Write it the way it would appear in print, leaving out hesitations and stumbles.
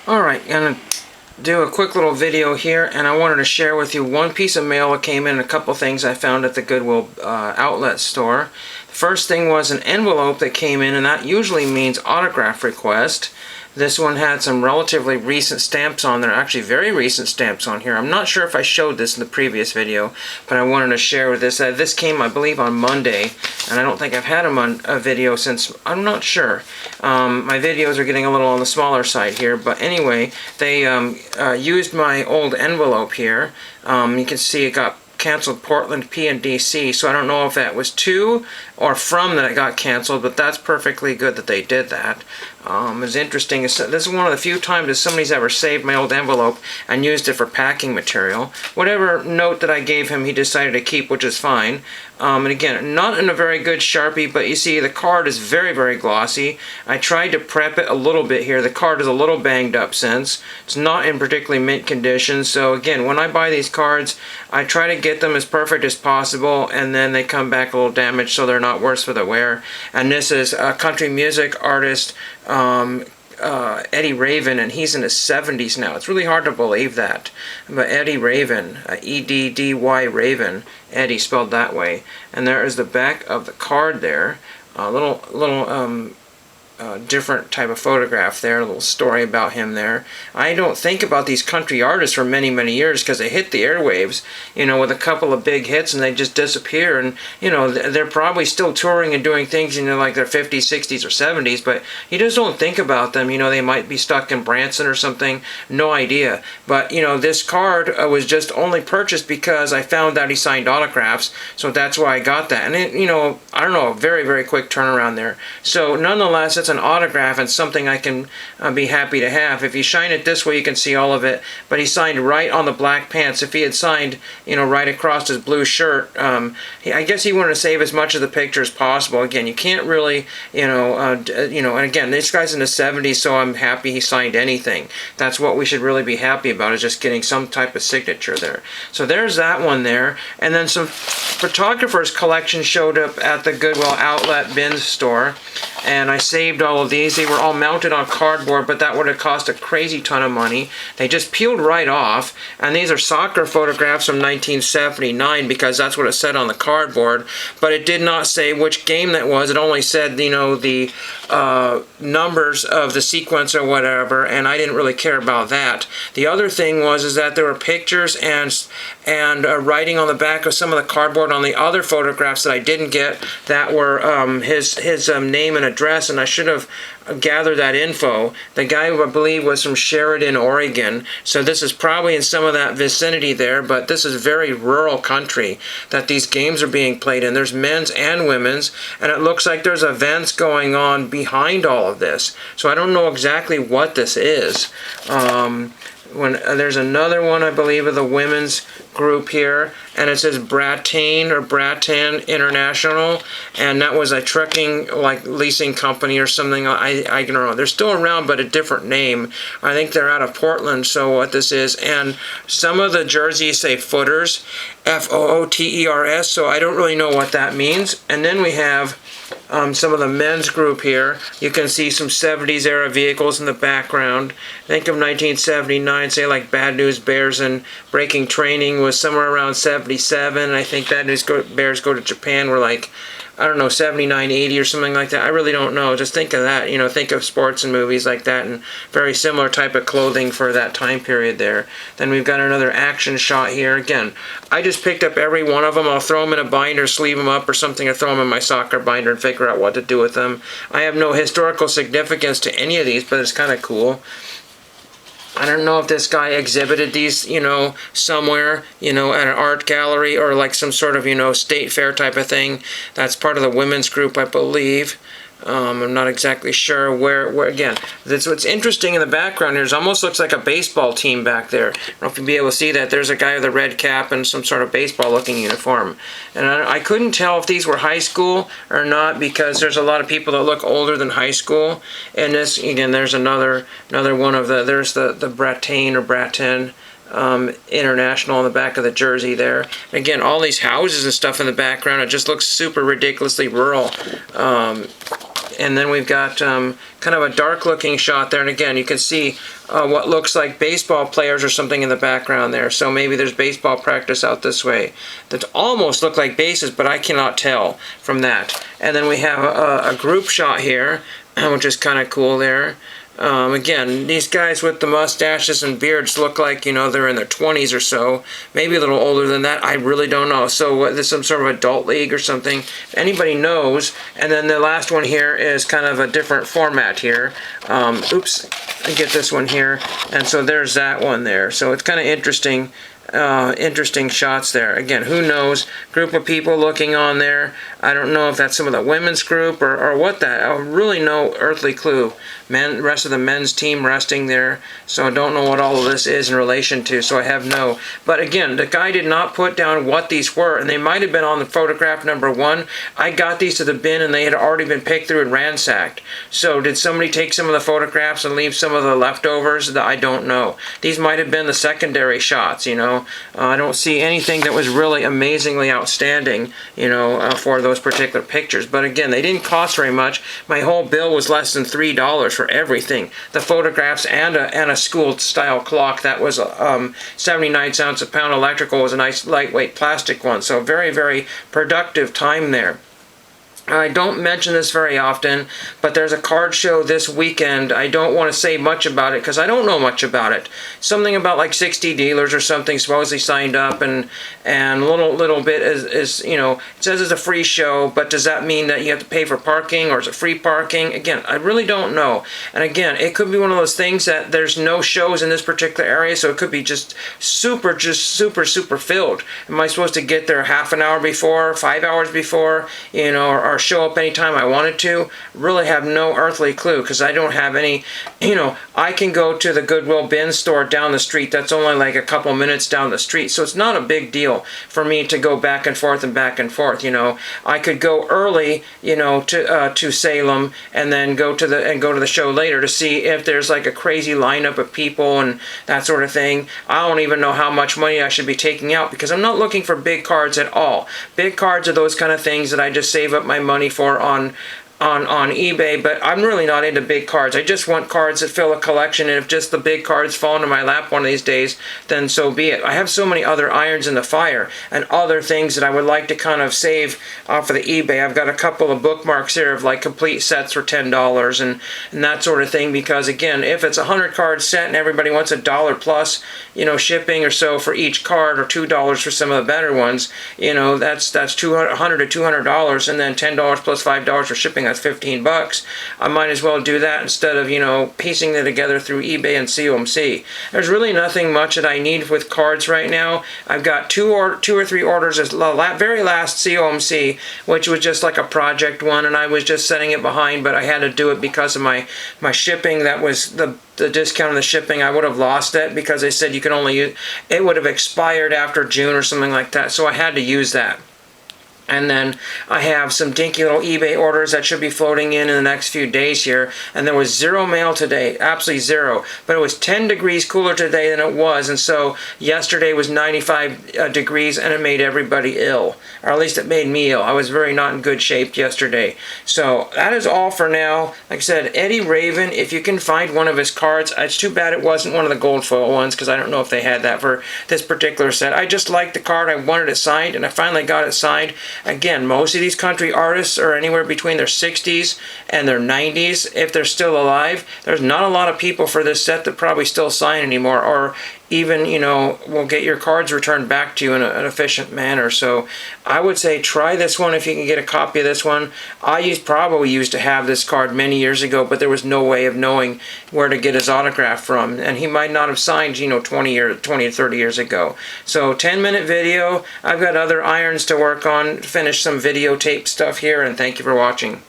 Alright, I'm going to do a quick little video here, and I wanted to share with you one piece of mail that came in and a couple things I found at the Goodwill outlet store. The first thing was an envelope that came in, and that usually means autograph request. This one had some relatively recent stamps on there, actually very recent stamps on here. I'm not sure if I showed this in the previous video, but I wanted to share with this. This came, I believe, on Monday, and I don't think I've had a video since, I'm not sure. My videos are getting a little on the smaller side here, but anyway, they used my old envelope here. You can see it got canceled Portland, P, and DC, so I don't know if that was to or from that it got canceled, but that's perfectly good that they did that. It's interesting. This is one of the few times that somebody's ever saved my old envelope and used it for packing material. Whatever note that I gave him, he decided to keep, which is fine. And again, not in a very good Sharpie, but you see the card is very, very glossy. I tried to prep it a little bit here. The card is a little banged up since. It's not in particularly mint condition, so again, when I buy these cards, I try to get them as perfect as possible, and then they come back a little damaged so they're not worse for the wear. And this is a country music artist, Eddie Raven, and he's in his 70s now. It's really hard to believe that. But Eddie Raven, E-D-D-Y Raven, Eddie spelled that way. And there is the back of the card there. A little different type of photograph there, a little story about him there. I don't think about these country artists for many, many years because they hit the airwaves, you know, with a couple of big hits and they just disappear. And, you know, they're probably still touring and doing things, you know, like their 50s, 60s, or 70s, but you just don't think about them. You know, they might be stuck in Branson or something. No idea. But, you know, this card was just only purchased because I found out he signed autographs, so that's why I got that. And, it, you know, I don't know, a very, very quick turnaround there. So, nonetheless, it's an autograph and something I can be happy to have. If you shine it this way, you can see all of it, but he signed right on the black pants. If he had signed, you know, right across his blue shirt, I guess he wanted to save as much of the picture as possible. Again, you can't really, and again, this guy's in the 70s, so I'm happy he signed anything. That's what we should really be happy about, is just getting some type of signature there. So there's that one there, and then some photographer's collection showed up at the Goodwill outlet bin store, and I saved all of these. They were all mounted on cardboard, but that would have cost a crazy ton of money. They just peeled right off, and these are soccer photographs from 1979 because that's what it said on the cardboard, but it did not say which game that was. It only said, you know, the numbers of the sequence or whatever, and I didn't really care about that. The other thing was that there were pictures and writing on the back of some of the cardboard on the other photographs that I didn't get that were his name and address, and I should have gathered that info. The guy, I believe, was from Sheridan, Oregon, so this is probably in some of that vicinity there, but this is very rural country that these games are being played in. There's men's and women's, and it looks like there's events going on behind all of this, so I don't know exactly what this is. There's another one, I believe, of the women's group here, and it says Brattain or Brattain International, and that was a trucking, like, leasing company or something. I don't know. They're still around, but a different name. I think they're out of Portland, so what this is. And some of the jerseys say footers, F-O-O-T-E-R-S, so I don't really know what that means. And then we have some of the men's group here. You can see some 70s era vehicles in the background. Think of 1979, say like Bad News Bears and Breaking Training was somewhere around 77. I think Bad News Bears Go to Japan were like, I don't know, 79, 80 or something like that. I really don't know. Just think of that, you know, think of sports and movies like that, and very similar type of clothing for that time period there. Then we've got another action shot here. Again, I just picked up every one of them. I'll throw them in a binder, sleeve them up or something, or throw them in my soccer binder and figure out what to do with them. I have no historical significance to any of these, but it's kind of cool. I don't know if this guy exhibited these, you know, somewhere, you know, at an art gallery or like some sort of, you know, state fair type of thing. That's part of the women's group, I believe. I'm not exactly sure where again, that's what's interesting in the background here. It almost looks like a baseball team back there. I don't know if you'll be able to see that. There's a guy with a red cap and some sort of baseball-looking uniform. And I couldn't tell if these were high school or not because there's a lot of people that look older than high school. And this, again, there's another one of there's the Brattain or Brattain International on the back of the jersey there. Again, all these houses and stuff in the background, it just looks super ridiculously rural. And then we've got kind of a dark looking shot there, and again you can see what looks like baseball players or something in the background there, so maybe there's baseball practice out this way that almost look like bases, but I cannot tell from that. And then we have a group shot here, which is kind of cool there. Again, these guys with the mustaches and beards look like, you know, they're in their 20s or so, maybe a little older than that, I really don't know. So this is some sort of adult league or something, if anybody knows. And then the last one here is kind of a different format here. Oops, I get this one here, and so there's that one there. So it's kind of interesting. Interesting shots there. Again, who knows? Group of people looking on there. I don't know if that's some of the women's group or what that. I have really no earthly clue. Rest of the men's team resting there. So I don't know what all of this is in relation to. So I have no. But again, the guy did not put down what these were, and they might have been on the photograph number 1. I got these to the bin, and they had already been picked through and ransacked. So did somebody take some of the photographs and leave some of the leftovers? I don't know. These might have been the secondary shots. You know. I don't see anything that was really amazingly outstanding, you know, for those particular pictures. But again, they didn't cost very much. My whole bill was less than $3 for everything. The photographs and a school-style clock that was 79 cents a pound. Electrical was a nice lightweight plastic one. So very, very productive time there. I don't mention this very often, but there's a card show this weekend. I don't want to say much about it because I don't know much about it. Something about like 60 dealers or something supposedly signed up, and a little bit is you know, it says it's a free show, but does that mean that you have to pay for parking, or is it free parking? Again, I really don't know. And again, it could be one of those things that there's no shows in this particular area, so it could be just super filled. Am I supposed to get there half an hour before, 5 hours before, you know, or show up anytime I wanted to? Really have no earthly clue, because I don't have any, you know, I can go to the Goodwill bin store down the street. That's only like a couple minutes down the street, so it's not a big deal for me to go back and forth, you know. I could go early, you know, to Salem, and then go to the show later to see if there's like a crazy lineup of people and that sort of thing. I don't even know how much money I should be taking out, because I'm not looking for big cards at all. Big cards are those kind of things that I just save up my money for on eBay, but I'm really not into big cards. I just want cards that fill a collection, and if just the big cards fall into my lap one of these days, then so be it. I have so many other irons in the fire and other things that I would like to kind of save for the eBay. I've got a couple of bookmarks here of like complete sets for $10 and that sort of thing, because again, if it's a 100 card set and everybody wants $1 plus, you know, shipping or so for each card, or $2 for some of the better ones, you know, that's $100 to $200, and then $10 plus $5 for shipping. That's $15. I might as well do that instead of, you know, piecing it together through eBay and COMC. There's really nothing much that I need with cards right now. I've got two or three orders as the very last COMC, which was just like a project one, and I was just setting it behind, but I had to do it because of my shipping. That was the discount on the shipping. I would have lost it because they said you can only use it, would have expired after June or something like that, so I had to use that. And then I have some dinky little eBay orders that should be floating in the next few days here. And there was zero mail today, absolutely zero. But it was 10 degrees cooler today than it was. And so yesterday was 95 degrees, and it made everybody ill. Or at least it made me ill. I was very not in good shape yesterday. So that is all for now. Like I said, Eddie Raven, if you can find one of his cards, it's too bad it wasn't one of the gold foil ones, because I don't know if they had that for this particular set. I just liked the card. I wanted it signed, and I finally got it signed. Again, most of these country artists are anywhere between their 60s and their 90s, if they're still alive. There's not a lot of people for this set that probably still sign anymore, or even, you know, will get your cards returned back to you in an efficient manner. So I would say try this one if you can get a copy of this one. I probably used to have this card many years ago, but there was no way of knowing where to get his autograph from, and he might not have signed, you know, 20 or 30 years ago. So 10-minute video. I've got other irons to work on, finish some videotape stuff here, and thank you for watching.